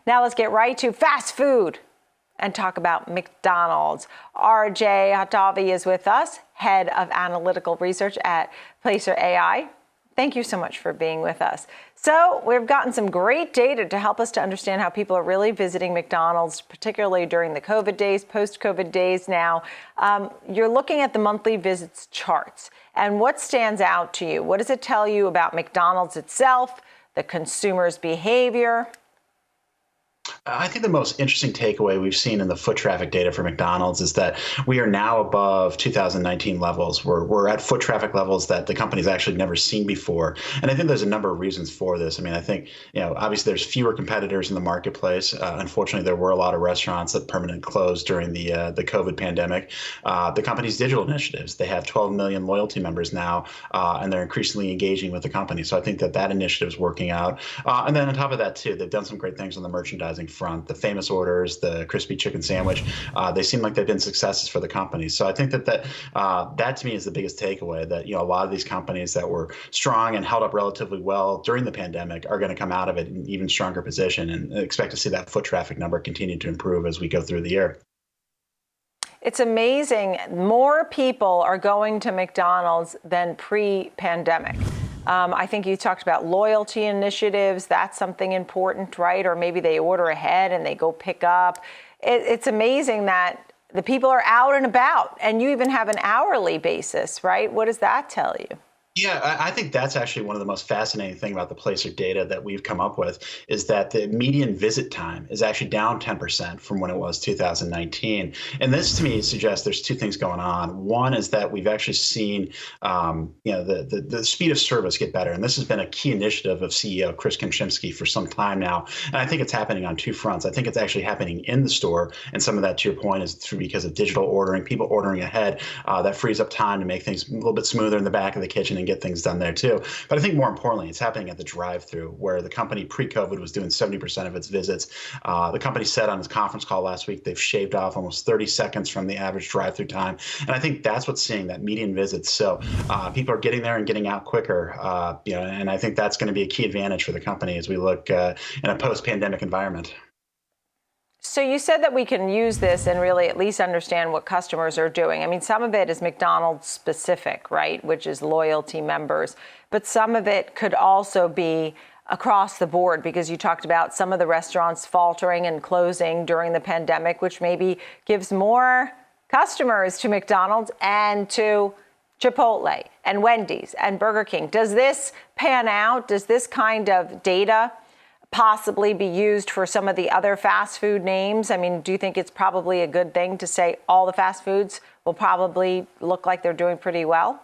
Now let's get right to fast food and talk about McDonald's. RJ Hottovy is with us, head of Analytical Research at Placer.ai. Thank you so much for being with us. So we've gotten some great data to help us to understand how people are really visiting McDonald's, particularly during the COVID days, post-COVID days now. You're looking at the monthly visits charts. And what stands out to you? What does it tell you about McDonald's itself, the consumer's behavior? I think the most interesting takeaway we've seen in the foot traffic data for McDonald's is that we are now above 2019 levels. We're at foot traffic levels that the company's actually never seen before. And I think there's a number of reasons for this. I mean, I think, obviously there's fewer competitors in the marketplace. Unfortunately, there were a lot of restaurants that permanently closed during the COVID pandemic. The company's digital initiatives, they have 12 million loyalty members now, and they're increasingly engaging with the company. So I think that initiative is working out. And then on top of that, too, they've done some great things on the merchandising front. The famous orders, the crispy chicken sandwich, they seem like they've been successes for the company. So I think that to me is the biggest takeaway, that a lot of these companies that were strong and held up relatively well during the pandemic are going to come out of it in an even stronger position, and expect to see that foot traffic number continue to improve as we go through the year. It's amazing. More people are going to McDonald's than pre-pandemic. I think you talked about loyalty initiatives. That's something important, right? Or maybe they order ahead and they go pick up. It's amazing that the people are out and about, and you even have an hourly basis, right? What does that tell you? Yeah, I think that's actually one of the most fascinating things about the Placer data that we've come up with, is that the median visit time is actually down 10% from when it was 2019. And this, to me, suggests there's two things going on. One is that we've actually seen, the speed of service get better. And this has been a key initiative of CEO Chris Kempczinski for some time now. And I think it's happening on two fronts. I think it's actually happening in the store. And some of that, to your point, is because of digital ordering, people ordering ahead. That frees up time to make things a little bit smoother in the back of the kitchen and get things done there too. But I think more importantly, it's happening at the drive-through, where the company pre-COVID was doing 70% of its visits. The company said on its conference call last week they've shaved off almost 30 seconds from the average drive-through time. And I think that's what's seeing that median visits. So people are getting there and getting out quicker. And I think that's going to be a key advantage for the company as we look in a post-pandemic environment. So you said that we can use this and really at least understand what customers are doing. I mean, some of it is McDonald's specific, right, which is loyalty members. But some of it could also be across the board, because you talked about some of the restaurants faltering and closing during the pandemic, which maybe gives more customers to McDonald's and to Chipotle and Wendy's and Burger King. Does this pan out? Does this kind of data possibly be used for some of the other fast food names? I mean, do you think it's probably a good thing to say all the fast foods will probably look like they're doing pretty well?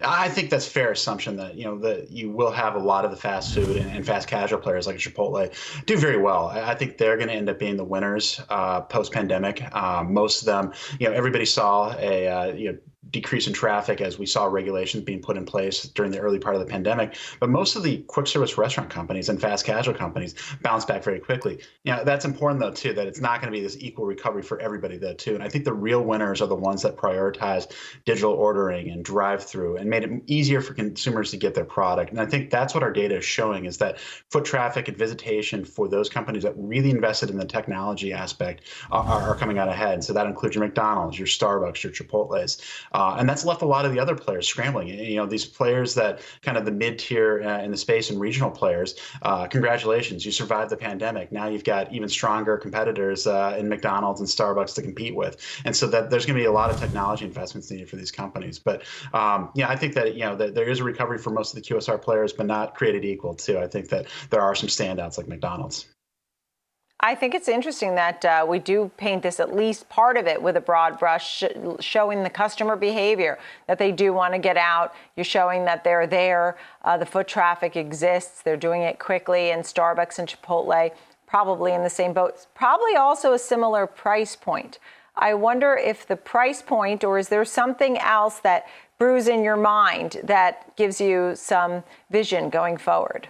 I think that's a fair assumption that, that you will have a lot of the fast food and fast casual players like Chipotle do very well. I think they're going to end up being the winners post-pandemic. Most of them, everybody saw a decrease in traffic as we saw regulations being put in place during the early part of the pandemic. But most of the quick service restaurant companies and fast casual companies bounced back very quickly. That's important, though, too, that it's not going to be this equal recovery for everybody, though, too. And I think the real winners are the ones that prioritize digital ordering and drive-through and made it easier for consumers to get their product. And I think that's what our data is showing, is that foot traffic and visitation for those companies that really invested in the technology aspect are coming out ahead. So that includes your McDonald's, your Starbucks, your Chipotle's. And that's left a lot of the other players scrambling. These players that kind of the mid-tier in the space and regional players, congratulations, you survived the pandemic. Now you've got even stronger competitors in McDonald's and Starbucks to compete with. And so that there's going to be a lot of technology investments needed for these companies. But I think that, that there is a recovery for most of the QSR players, but not created equal too. I think that there are some standouts like McDonald's. I think it's interesting that we do paint this, at least part of it, with a broad brush, showing the customer behavior, that they do want to get out. You're showing that they're there. The foot traffic exists. They're doing it quickly. And Starbucks and Chipotle, probably in the same boat. Probably also a similar price point. I wonder if the price point, or is there something else that brews in your mind that gives you some vision going forward?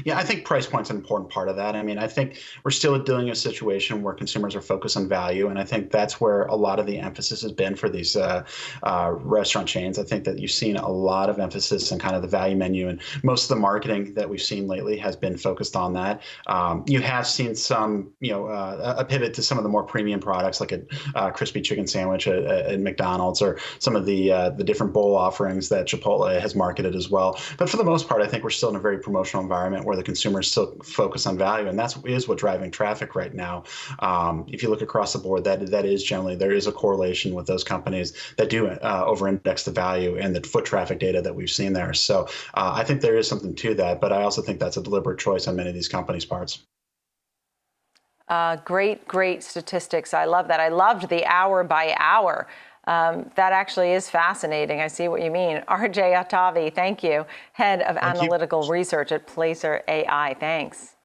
Yeah, I think price point's an important part of that. I mean, I think we're still dealing with a situation where consumers are focused on value, and I think that's where a lot of the emphasis has been for these restaurant chains. I think that you've seen a lot of emphasis on kind of the value menu, and most of the marketing that we've seen lately has been focused on that. You have seen some, a pivot to some of the more premium products, like a crispy chicken sandwich at McDonald's, or some of the different bowl offerings that Chipotle has marketed as well. But for the most part, I think we're still in a very promotional environment where the consumers still focus on value, and that is what's driving traffic right now. If you look across the board, that is generally, there is a correlation with those companies that do over-index the value and the foot traffic data that we've seen there. So I think there is something to that, but I also think that's a deliberate choice on many of these companies' parts. Great statistics. I love that. I loved the hour by hour. That actually is fascinating. I see what you mean. RJ Hottovy, thank you. Head of Analytical Research at Placer.ai. Thanks.